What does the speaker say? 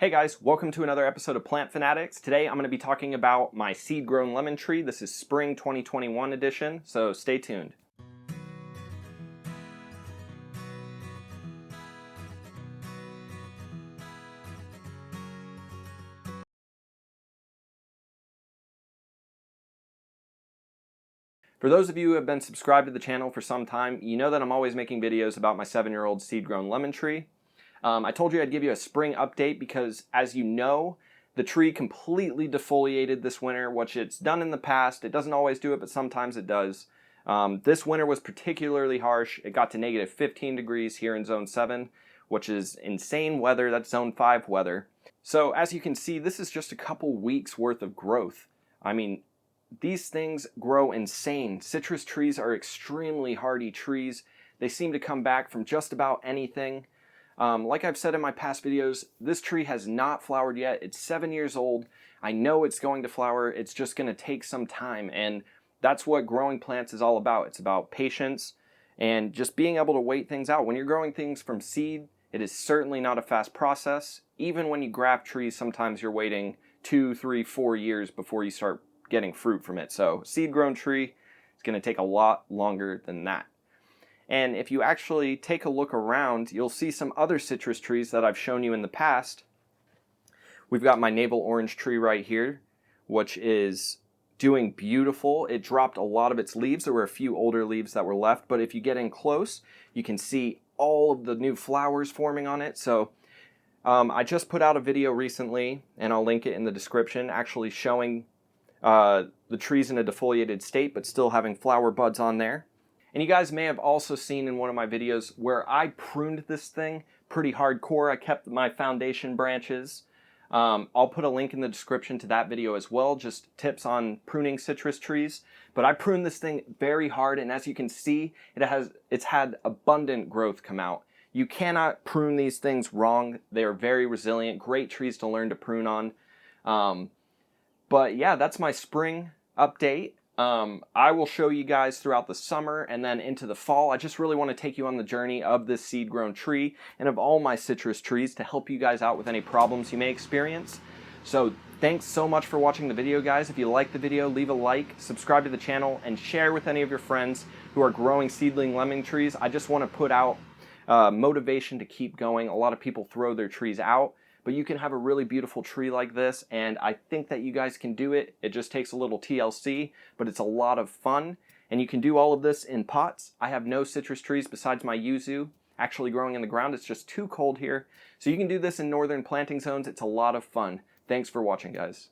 Hey guys, welcome to another episode of Plant Fanatics. Today I'm going to be talking about my seed-grown lemon tree. This is Spring 2021 edition, so stay tuned. For those of you who have been subscribed to the channel for some time, you know that I'm always making videos about my 7-year-old seed-grown lemon tree. I told you I'd give you a spring update because, as you know, the tree completely defoliated this winter, which it's done in the past. It doesn't always do it, but sometimes it does. This winter was particularly harsh. It got to negative 15 degrees here in Zone 7, which is insane weather. That's Zone 5 weather. So as you can see, this is just a couple weeks worth of growth. I mean, these things grow insane. Citrus trees are extremely hardy trees. They seem to come back from just about anything. Like I've said in my past videos, this tree has not flowered yet. It's 7 years old. I know it's going to flower. It's just going to take some time, and that's what growing plants is all about. It's about patience and just being able to wait things out. When you're growing things from seed, it is certainly not a fast process. Even when you graft trees, sometimes you're waiting 2, 3, 4 years before you start getting fruit from it. So seed-grown tree is going to take a lot longer than that. And if you actually take a look around, you'll see some other citrus trees that I've shown you in the past. We've got my navel orange tree right here, which is doing beautiful. It dropped a lot of its leaves. There were a few older leaves that were left, but if you get in close, you can see all of the new flowers forming on it. So I just put out a video recently, and I'll link it in the description, actually showing the trees in a defoliated state, but still having flower buds on there. And you guys may have also seen in one of my videos where I pruned this thing pretty hardcore. I kept my foundation branches. I'll put a link in the description to that video as well, just tips on pruning citrus trees. But I pruned this thing very hard, and as you can see, it's had abundant growth come out. You cannot prune these things wrong. They are very resilient, great trees to learn to prune on. But yeah, that's my spring update. I will show you guys throughout the summer and then into the fall. I just really want to take you on the journey of this seed-grown tree and of all my citrus trees to help you guys out with any problems you may experience. So thanks so much for watching the video, guys. If you like the video, leave a like, subscribe to the channel, and share with any of your friends who are growing seedling lemon trees. I just want to put out motivation to keep going. A lot of people throw their trees out, but you can have a really beautiful tree like this, and I think that you guys can do it. It just takes a little TLC, but it's a lot of fun, and you can do all of this in pots. I have no citrus trees besides my yuzu actually growing in the ground. It's just too cold here. So you can do this in northern planting zones. It's a lot of fun. Thanks for watching, guys.